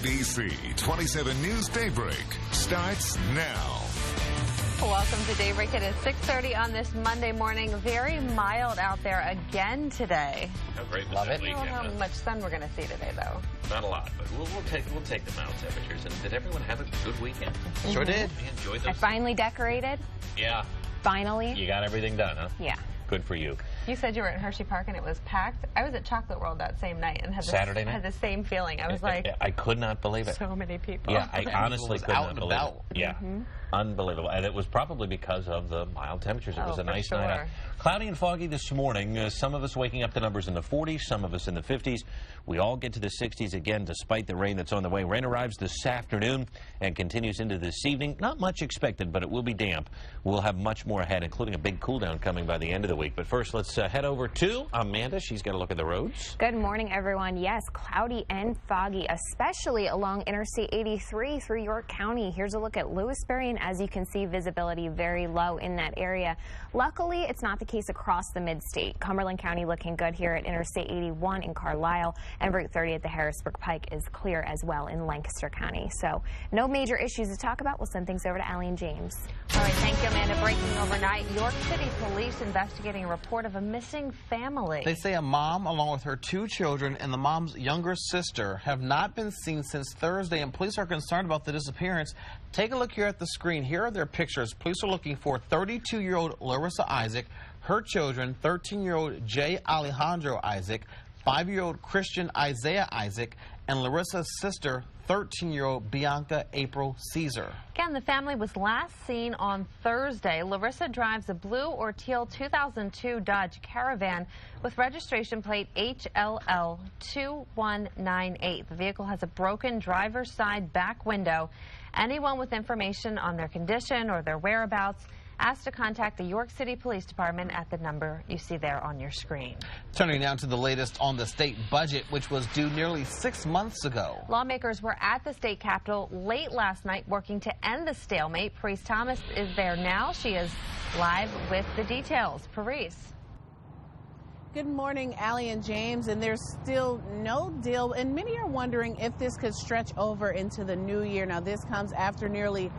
ABC27 News Daybreak starts now. Welcome to Daybreak. It is 6:30 on this Monday morning. Very mild out there again today. How great was Love that it. I don't know how much sun we're going to see today, though. Not a lot, but we'll take the mild temperatures. And did everyone have a good weekend? Sure did. We enjoyed I those. finally decorated. Yeah. Finally. You got everything done, huh? Yeah. Good for you. You said you were at Hershey Park and it was packed. I was at Chocolate World that same night and had Saturday night? had the same feeling. I was like, I could not believe it. so many people. Yeah, I honestly was could out not and believe about. it. Yeah, unbelievable. And it was probably because of the mild temperatures. It was a for nice sure. night out. Cloudy and foggy this morning. Some of us waking up to numbers in the 40s, some of us in the 50s. We all get to the 60s again despite the rain that's on the way. Rain arrives this afternoon and continues into this evening. Not much expected, but it will be damp. We'll have much more ahead, including a big cool down coming by the end of the week. But first, let's head over to Amanda. She's got a look at the roads. Good morning, everyone. Yes, cloudy and foggy, especially along Interstate 83 through York County. Here's a look at Lewisberry, and as you can see, visibility very low in that area. Luckily, it's not the case across the mid-state. Cumberland County looking good here at Interstate 81 in Carlisle, and Route 30 at the Harrisburg Pike is clear as well in Lancaster County. So no major issues to talk about. We'll send things over to Allie and James. All right, thank you, Amanda. Breaking overnight, York City police investigating a report of a missing family. They say a mom, along with her 2 children and the mom's younger sister, have not been seen since Thursday, and police are concerned about the disappearance. Take a look here at the screen. Here are their pictures. Police are looking for 32-year-old Larissa Isaac, her children, 13-year-old Jay Alejandro Isaac, 5-year-old Christian Isaiah Isaac, and Larissa's sister, 13-year-old Bianca April Caesar. Again, the family was last seen on Thursday. Larissa drives a blue or teal 2002 Dodge Caravan with registration plate HLL2198. The vehicle has a broken driver's side back window. Anyone with information on their condition or their whereabouts asked to contact the York City Police Department at the number you see there on your screen. Turning now to the latest on the state budget, which was due nearly 6 months ago. Lawmakers were at the state capitol late last night working to end the stalemate. Parise Thomas is there now. She is live with the details. Parise. Good morning, Allie and James, and there's still no deal, and many are wondering if this could stretch over into the new year. Now, this comes after nearly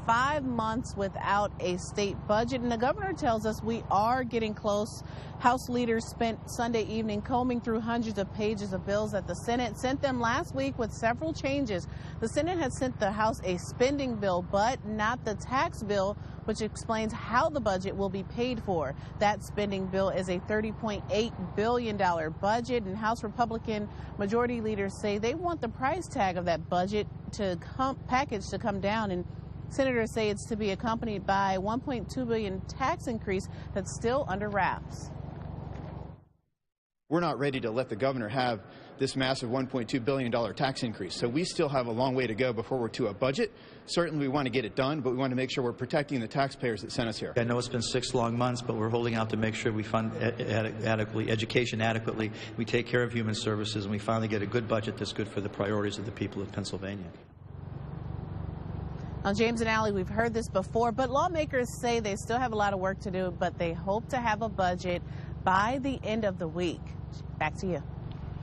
5 months without a state budget, and the governor tells us we are getting close. House leaders spent Sunday evening combing through hundreds of pages of bills that the Senate sent them last week with several changes. The Senate has sent the House a spending bill, but not the tax bill, which explains how the budget will be paid for. That spending bill is a $30.8 billion budget, and House Republican majority leaders say they want the price tag of that budget package to come down, and senators say it's to be accompanied by a $1.2 billion tax increase that's still under wraps. We're not ready to let the governor have this massive $1.2 billion tax increase. So we still have a long way to go before we're to a budget. Certainly we want to get it done, but we want to make sure we're protecting the taxpayers that sent us here. I know it's been 6 long months, but we're holding out to make sure we fund education adequately, we take care of human services, and we finally get a good budget that's good for the priorities of the people of Pennsylvania. Now, James and Allie, we've heard this before, but lawmakers say they still have a lot of work to do, but they hope to have a budget by the end of the week. Back to you.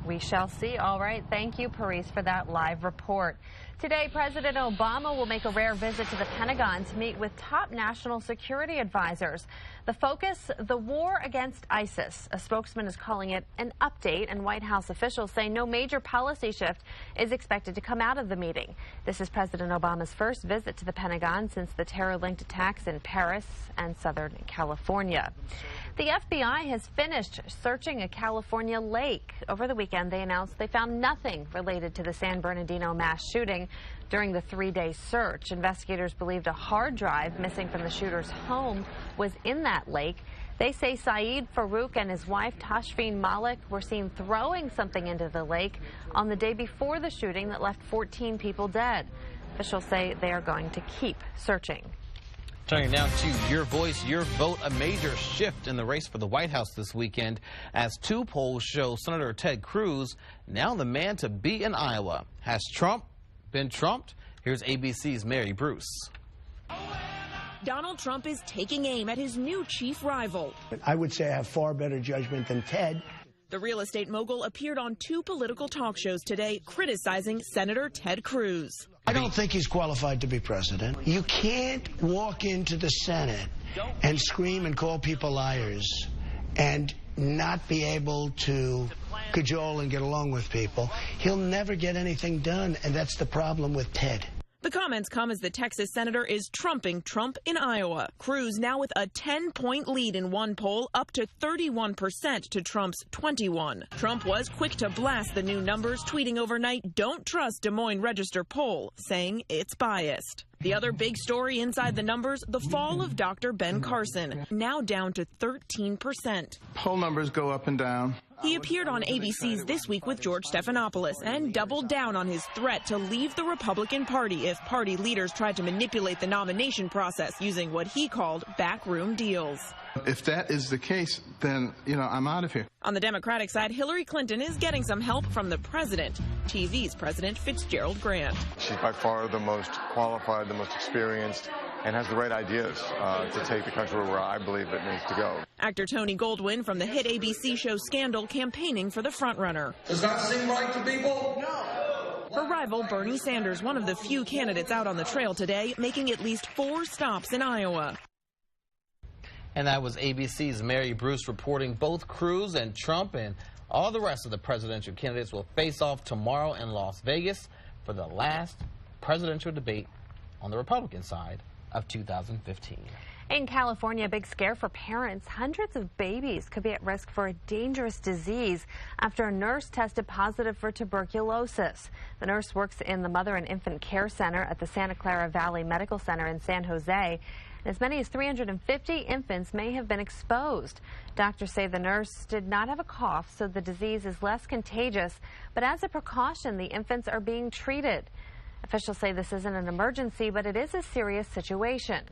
We shall see. All right. Thank you, Parise, for that live report. Today, President Obama will make a rare visit to the Pentagon to meet with top national security advisors. The focus, the war against ISIS. A spokesman is calling it an update, and White House officials say no major policy shift is expected to come out of the meeting. This is President Obama's first visit to the Pentagon since the terror-linked attacks in Paris and Southern California. The FBI has finished searching a California lake. Over the weekend, they announced they found nothing related to the San Bernardino mass shooting during the 3-day search. Investigators believed a hard drive missing from the shooter's home was in that lake. They say Saeed Farouk and his wife Tashfeen Malik were seen throwing something into the lake on the day before the shooting that left 14 people dead. Officials say they are going to keep searching. Turning now to Your Voice, Your Vote, a major shift in the race for the White House this weekend as 2 polls show Senator Ted Cruz now the man to beat in Iowa. Has Trump been trumped? Here's ABC's Mary Bruce. Donald Trump is taking aim at his new chief rival. I would say I have far better judgment than Ted. The real estate mogul appeared on 2 political talk shows today criticizing Senator Ted Cruz. I don't think he's qualified to be president. You can't walk into the Senate and scream and call people liars and not be able to cajole and get along with people. He'll never get anything done, and that's the problem with Ted. The comments come as the Texas senator is trumping Trump in Iowa. Cruz now with a 10-point lead in one poll, up to 31% to Trump's 21%. Trump was quick to blast the new numbers, tweeting overnight, "Don't trust Des Moines Register poll," saying it's biased. The other big story inside the numbers, the fall of Dr. Ben Carson, now down to 13%. Poll numbers go up and down. He appeared on ABC's This Week with George Stephanopoulos and doubled down on his threat to leave the Republican Party if party leaders tried to manipulate the nomination process using what he called backroom deals. If that is the case, then, I'm out of here. On the Democratic side, Hillary Clinton is getting some help from the president, TV's President Fitzgerald Grant. She's by far the most qualified, the most experienced, and has the right ideas to take the country where I believe it needs to go. Actor Tony Goldwyn from the hit ABC show Scandal campaigning for the frontrunner. Does that seem right to people? No. Her rival, Bernie Sanders, one of the few candidates out on the trail today, making at least 4 stops in Iowa. And that was ABC's Mary Bruce reporting. Both Cruz and Trump and all the rest of the presidential candidates will face off tomorrow in Las Vegas for the last presidential debate on the Republican side of 2015. In California, a big scare for parents. Hundreds of babies could be at risk for a dangerous disease after a nurse tested positive for tuberculosis. The nurse works in the Mother and Infant Care Center at the Santa Clara Valley Medical Center in San Jose. As many as 350 infants may have been exposed. Doctors say the nurse did not have a cough, so the disease is less contagious. But as a precaution, the infants are being treated. Officials say this isn't an emergency, but it is a serious situation.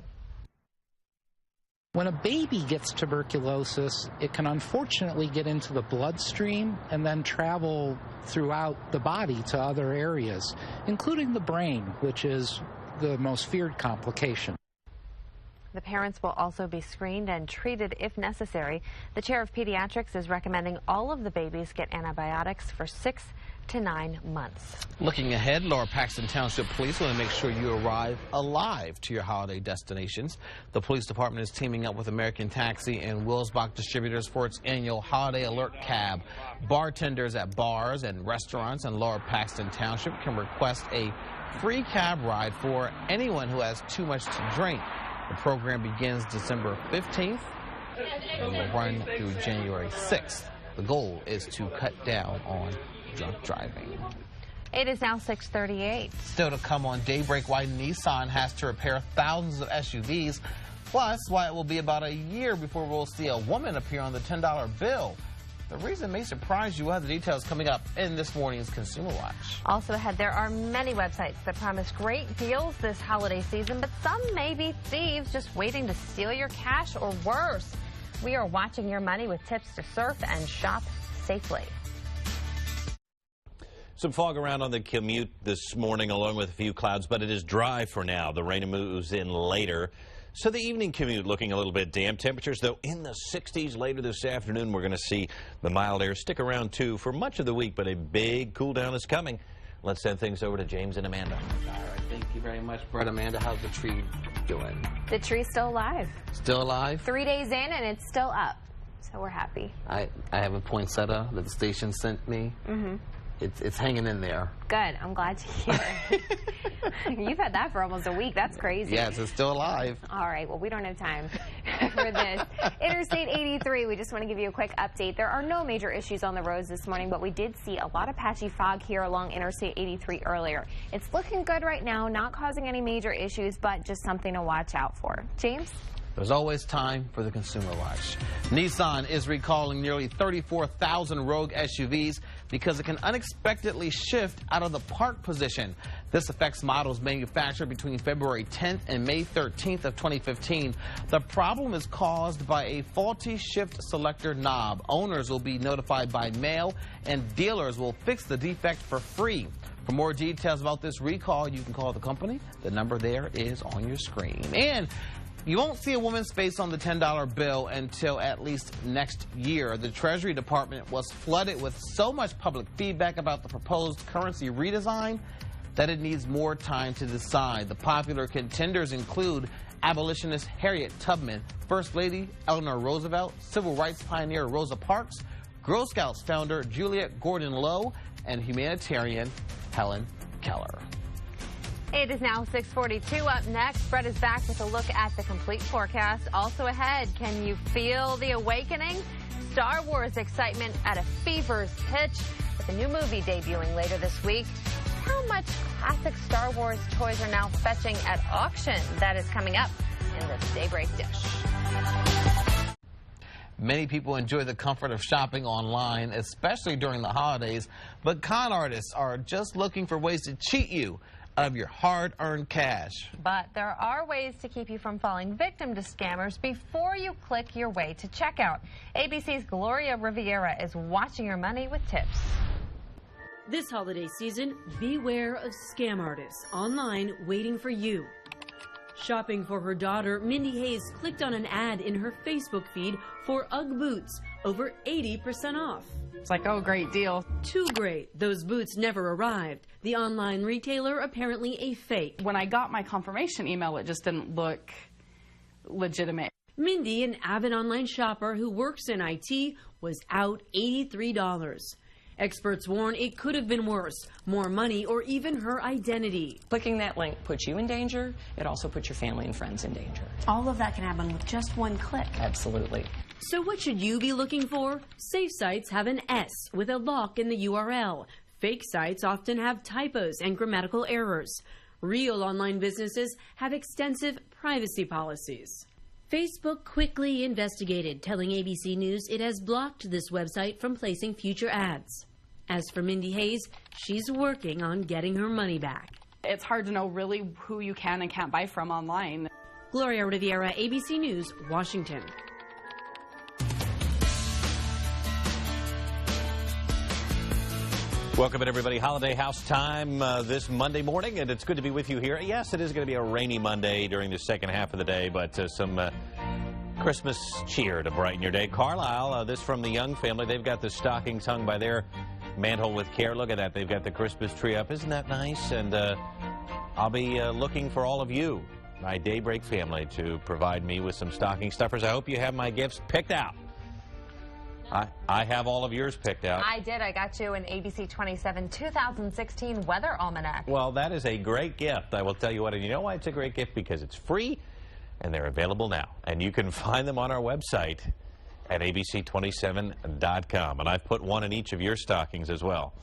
When a baby gets tuberculosis, it can unfortunately get into the bloodstream and then travel throughout the body to other areas, including the brain, which is the most feared complication. The parents will also be screened and treated if necessary. The chair of pediatrics is recommending all of the babies get antibiotics for 6 to 9 months. Looking ahead, Lower Paxton Township Police want to make sure you arrive alive to your holiday destinations. The police department is teaming up with American Taxi and Wilsbach Distributors for its annual Holiday Alert Cab. Bartenders at bars and restaurants in Lower Paxton Township can request a free cab ride for anyone who has too much to drink. The program begins December 15th and will run through January 6th. The goal is to cut down on drunk driving. It is now 6:38. Still to come on Daybreak, why Nissan has to repair thousands of SUVs, plus why it will be about a year before we'll see a woman appear on the $10 bill. The reason may surprise you. We'll have the details coming up in this morning's Consumer Watch. Also ahead, there are many websites that promise great deals this holiday season, but some may be thieves just waiting to steal your cash or worse. We are watching your money with tips to surf and shop safely. Some fog around on the commute this morning along with a few clouds, but it is dry for now. The rain moves in later. So the evening commute looking a little bit damp. Temperatures, though, in the 60s later this afternoon. We're going to see the mild air stick around, too, for much of the week, but a big cool down is coming. Let's send things over to James and Amanda. All right, thank you very much, Brett. Amanda, how's the tree doing? The tree's still alive. Still alive? 3 days in, and it's still up. So we're happy. I have a poinsettia that the station sent me. Mm-hmm. It's hanging in there. Good. I'm glad to hear it. You've had that for almost a week. That's crazy. Yes, it's still alive. All right. Well, we don't have time for this. Interstate 83, we just want to give you a quick update. There are no major issues on the roads this morning, but we did see a lot of patchy fog here along Interstate 83 earlier. It's looking good right now, not causing any major issues, but just something to watch out for. James? There's always time for the Consumer Watch. Nissan is recalling nearly 34,000 Rogue SUVs because it can unexpectedly shift out of the park position. This affects models manufactured between February 10th and May 13th of 2015. The problem is caused by a faulty shift selector knob. Owners will be notified by mail, and dealers will fix the defect for free. For more details about this recall, you can call the company. The number there is on your screen. And You won't see a woman's face on the $10 bill until at least next year. The Treasury Department was flooded with so much public feedback about the proposed currency redesign that it needs more time to decide. The popular contenders include abolitionist Harriet Tubman, First Lady Eleanor Roosevelt, civil rights pioneer Rosa Parks, Girl Scouts founder Juliette Gordon Lowe, and humanitarian Helen Keller. It is now 6:42. Up next, Brett is back with a look at the complete forecast. Also ahead, can you feel the awakening? Star Wars excitement at a fever's pitch with a new movie debuting later this week. How much classic Star Wars toys are now fetching at auction? That is coming up in this Daybreak dish. Many people enjoy the comfort of shopping online, especially during the holidays, but con artists are just looking for ways to cheat you out of your hard-earned cash. But there are ways to keep you from falling victim to scammers before you click your way to checkout. ABC's Gloria Riviera is watching your money with tips. This holiday season, beware of scam artists online waiting for you. Shopping for her daughter, Mindy Hayes clicked on an ad in her Facebook feed for UGG boots, over 80% off. It's like, oh, great deal. Too great. Those boots never arrived. The online retailer apparently a fake. When I got my confirmation email, it just didn't look legitimate. Mindy, an avid online shopper who works in IT, was out $83. Experts warn it could have been worse, more money, or even her identity. Clicking that link puts you in danger. It also puts your family and friends in danger. All of that can happen with just one click. Absolutely. So what should you be looking for? Safe sites have an S with a lock in the URL. Fake sites often have typos and grammatical errors. Real online businesses have extensive privacy policies. Facebook quickly investigated, telling ABC News it has blocked this website from placing future ads. As for Mindy Hayes, she's working on getting her money back. It's hard to know really who you can and can't buy from online. Gloria Riviera, ABC News, Washington. Welcome, everybody. Holiday house time this Monday morning, and it's good to be with you here. Yes, it is going to be a rainy Monday during the second half of the day, but some Christmas cheer to brighten your day. Carlisle, this from the Young family. They've got the stockings hung by their mantle with care. Look at that. They've got the Christmas tree up. Isn't that nice? And I'll be looking for all of you, my Daybreak family, to provide me with some stocking stuffers. I hope you have my gifts picked out. I have all of yours picked out. I did. I got you an ABC27 2016 Weather Almanac. Well, that is a great gift. I will tell you what. And you know why it's a great gift? Because it's free, and they're available now. And you can find them on our website at ABC27.com. And I've put one in each of your stockings as well.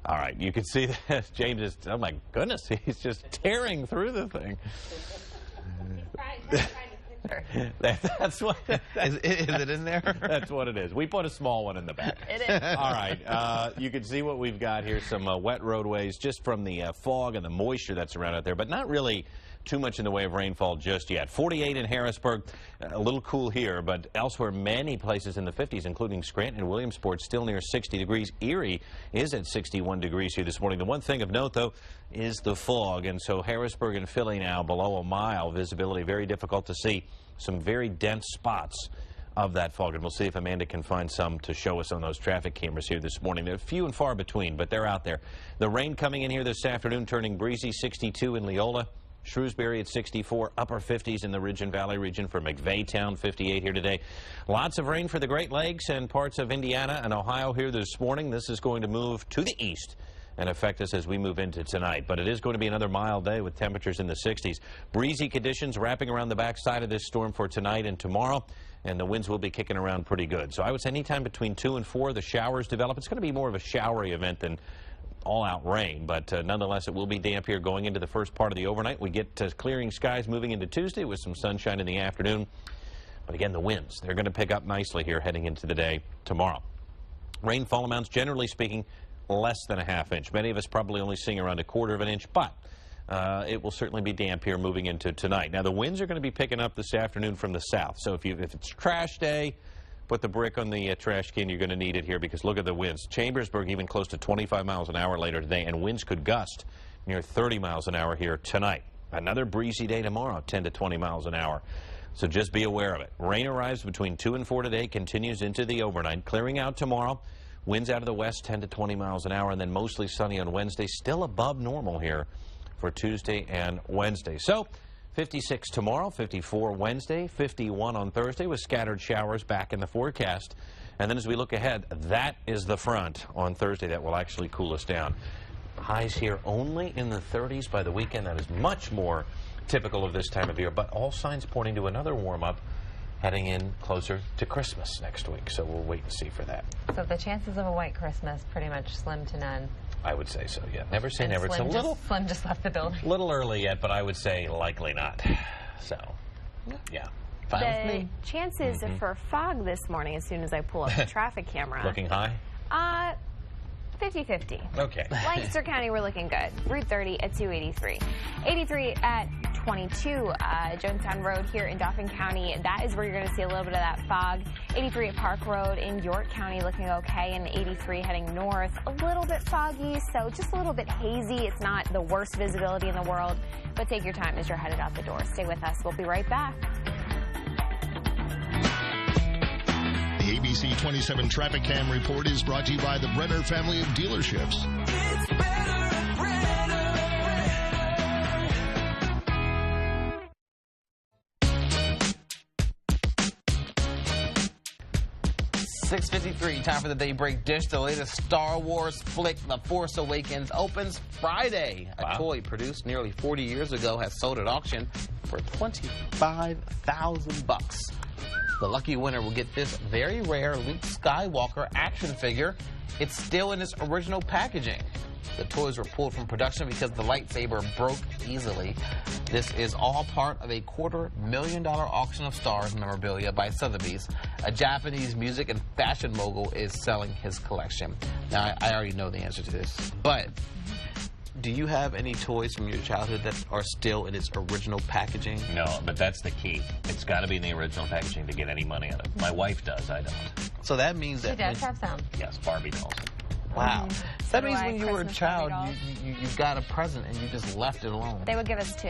All right. You can see that James is, oh, my goodness, he's just tearing through the thing. That's what is it in there? That's what it is. We put a small one in the back. It is. All right. You can see what we've got here. Some wet roadways just from the fog and the moisture that's around out there, but not really too much in the way of rainfall just yet. 48 in Harrisburg, a little cool here, but elsewhere many places in the 50s, including Scranton and Williamsport, still near 60 degrees. Erie is at 61 degrees here this morning. The one thing of note, though, is the fog, and so Harrisburg and Philly now below a mile visibility, very difficult to see. Some very dense spots of that fog, and we'll see if Amanda can find some to show us on those traffic cameras here this morning. They're few and far between, but they're out there. The rain coming in here this afternoon, turning breezy, 62 in Leola. Shrewsbury at 64, upper 50s in the Ridge and Valley region for McVeigh 58 here today. Lots of rain for the Great Lakes and parts of Indiana and Ohio here this morning. This is going to move to the east and affect us as we move into tonight. But it is going to be another mild day with temperatures in the 60s. Breezy conditions wrapping around the backside of this storm for tonight and tomorrow, and the winds will be kicking around pretty good. So I would say anytime between 2 and 4, the showers develop. It's going to be more of a showery event than all-out rain, but nonetheless, it will be damp here going into the first part of the overnight. We get clearing skies moving into Tuesday with some sunshine in the afternoon. But again, the winds, they're going to pick up nicely here heading into the day tomorrow. Rainfall amounts, generally speaking, less than a half inch. Many of us probably only seeing around 1/4 inch, but it will certainly be damp here moving into tonight. Now, the winds are going to be picking up this afternoon from the south. So if it's trash day, put the brick on the trash can. You're going to need it here because look at the winds. Chambersburg even close to 25 miles an hour later today, and winds could gust near 30 miles an hour here tonight. Another breezy day tomorrow, 10 to 20 miles an hour. So just be aware of it. Rain arrives between 2 and 4 today, continues into the overnight, clearing out tomorrow. Winds out of the west, 10 to 20 miles an hour, and then mostly sunny on Wednesday. Still above normal here for Tuesday and Wednesday. So 56 tomorrow, 54 Wednesday, 51 on Thursday with scattered showers back in the forecast. And then as we look ahead, that is the front on Thursday that will actually cool us down. Highs here only in the 30s by the weekend. That is much more typical of this time of year, but all signs pointing to another warm-up heading in closer to Christmas next week. So we'll wait and see for that. So the chances of a white Christmas pretty much slim to none. I would say so, yeah. Never say never. It's a little... Slim just left the building. A little early yet, but I would say likely not. So, yeah. The chances for fog this morning as soon as I pull up the traffic camera. Looking high? 50-50. Okay. Lancaster County, we're looking good. Route 30 at 283. 83 at 22. Jonestown Road here in Dauphin County, that is where you're going to see a little bit of that fog. 83 at Park Road in York County looking okay, and 83 heading north. A little bit foggy, so just a little bit hazy. It's not the worst visibility in the world, but take your time as you're headed out the door. Stay with us. We'll be right back. The ABC27 Traffic Cam Report is brought to you by the Brenner family of dealerships. It's better at Brenner. 6:53, time for the Daybreak Dish. The latest Star Wars flick, The Force Awakens, opens Friday. A toy produced nearly 40 years ago has sold at auction for $25,000. The lucky winner will get this very rare Luke Skywalker action figure. It's still in its original packaging. The toys were pulled from production because the lightsaber broke easily. This is all part of a $250,000 auction of Stars memorabilia by Sotheby's. A Japanese music and fashion mogul is selling his collection. Now, I already know the answer to this, but do you have any toys from your childhood that are still in its original packaging? No, but that's the key. It's got to be in the original packaging to get any money out of it. My wife does, I don't. So that means that... She does have some. Yes, Barbie dolls. Wow. That means when you were a child, you got a present and you just left it alone. They would give us two.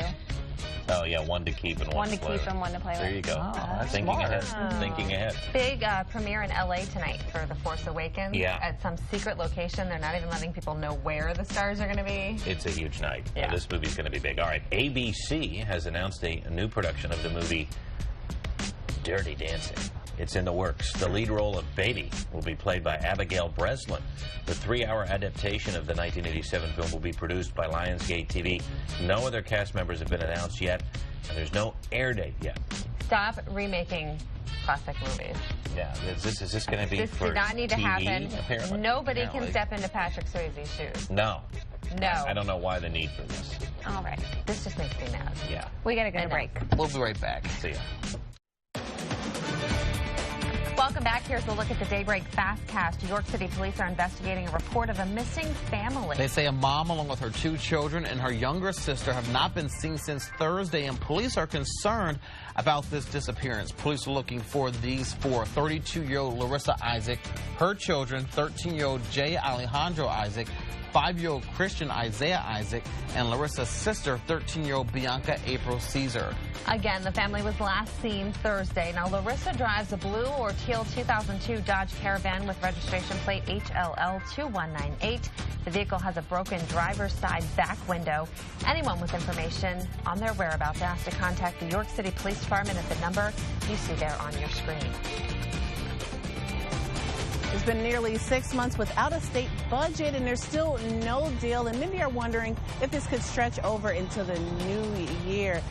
Oh, yeah, one to keep and one to play with. One to keep and one to play with. There you go. That's Thinking smart. ahead. Thinking ahead. Big premiere in LA tonight for The Force Awakens. Yeah. At some secret location. They're not even letting people know where the stars are going to be. It's a huge night. Yeah. This movie's going to be big. All right, ABC has announced a new production of the movie Dirty Dancing. It's in the works. The lead role of Baby will be played by Abigail Breslin. The 3-hour adaptation of the 1987 film will be produced by Lionsgate TV. No other cast members have been announced yet, and there's no air date yet. Stop remaking classic movies. Yeah, is this going to be This for did not need to TV, happen. apparently? Nobody can step into Patrick Swayze's shoes. No. No. I don't know why the need for this. All right. This just makes me mad. Yeah. We got to go to break. We'll be right back. See ya. Welcome back. Here's a look at the Daybreak Fastcast. York City police are investigating a report of a missing family. They say a mom along with her 2 children and her younger sister have not been seen since Thursday, and police are concerned about this disappearance. Police are looking for these 4: 32-year-old Larissa Isaac, her children, 13-year-old Jay Alejandro Isaac, 5-year-old Christian Isaiah Isaac, and Larissa's sister, 13-year-old Bianca April Caesar. Again, the family was last seen Thursday. Now, Larissa drives a blue or teal 2002 Dodge Caravan with registration plate HLL2198. The vehicle has a broken driver's side back window. Anyone with information on their whereabouts asked to contact the York City Police Department at the number you see there on your screen. It's been nearly 6 months without a state budget, and there's still no deal. And many are wondering if this could stretch over into the new year.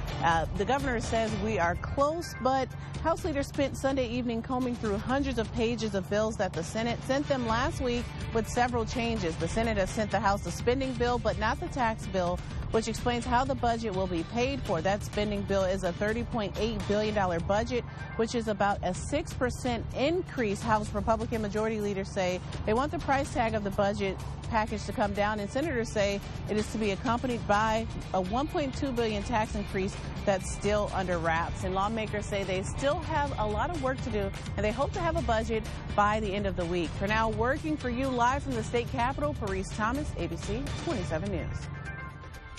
The governor says we are close, but House leaders spent Sunday evening combing through hundreds of pages of bills that the Senate sent them last week with several changes. The Senate has sent the House the spending bill, but not the tax bill, which explains how the budget will be paid for. That spending bill is a $30.8 billion budget, which is about a 6% increase. House Republican Majority Leaders say they want the price tag of the budget package to come down, and senators say it is to be accompanied by a $1.2 billion tax increase that's still under wraps. And lawmakers say they still have a lot of work to do, and they hope to have a budget by the end of the week. For now, working for you live from the state capitol, Paris Thomas, ABC 27 News.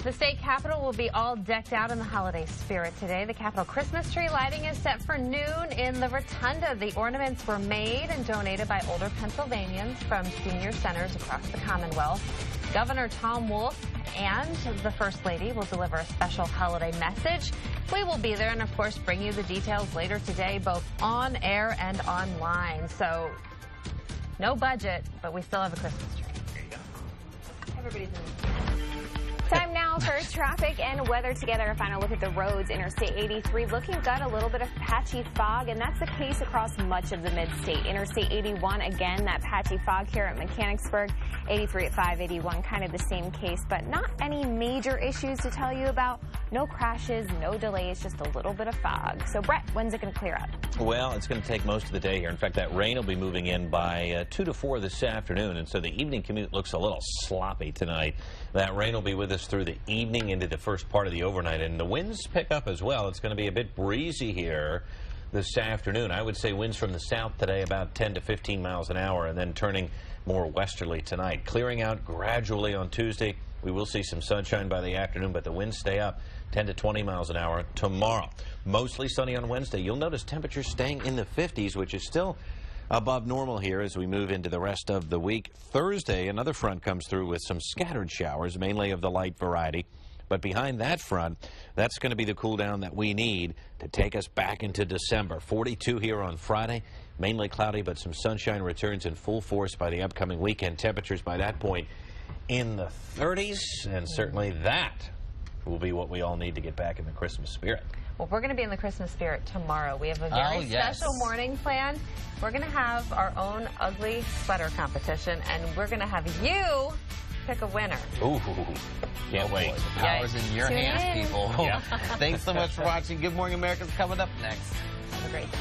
The state capitol will be all decked out in the holiday spirit today. The Capitol Christmas tree lighting is set for noon in the rotunda. The ornaments were made and donated by older Pennsylvanians from senior centers across the Commonwealth. Governor Tom Wolf and the First Lady will deliver a special holiday message. We will be there and, of course, bring you the details later today, both on air and online. So, no budget, but we still have a Christmas tree. There you go. Everybody's in. Time now for traffic and weather together. A final look at the roads. Interstate 83 looking good, a little bit of patchy fog, and that's the case across much of the mid-state. Interstate 81, again, that patchy fog here at Mechanicsburg. 83 at 581, kind of the same case, but not any major issues to tell you about. No crashes, no delays, just a little bit of fog. So, Brett, when's it going to clear up? Well, it's going to take most of the day here. In fact, that rain will be moving in by 2 to 4 this afternoon, and so the evening commute looks a little sloppy tonight. That rain will be with us through the evening into the first part of the overnight, and the winds pick up as well. It's going to be a bit breezy here this afternoon. I would say winds from the south today about 10 to 15 miles an hour, and then turning more westerly tonight. Clearing out gradually on Tuesday. We will see some sunshine by the afternoon, but the winds stay up 10 to 20 miles an hour tomorrow. Mostly sunny on Wednesday. You'll notice temperatures staying in the 50s, which is still above normal here as we move into the rest of the week. Thursday, another front comes through with some scattered showers, mainly of the light variety. But behind that front, that's going to be the cool down that we need to take us back into December. 42 here on Friday, mainly cloudy, but some sunshine returns in full force by the upcoming weekend. Temperatures by that point in the 30s, and certainly that will be what we all need to get back in the Christmas spirit. Well, we're going to be in the Christmas spirit tomorrow. We have a very special morning planned. We're going to have our own ugly sweater competition, and we're going to have you pick a winner. Ooh, can't wait. The power's in your hands, people. Yeah. Thanks so much for watching. Good Morning America's coming up next. Have a great day.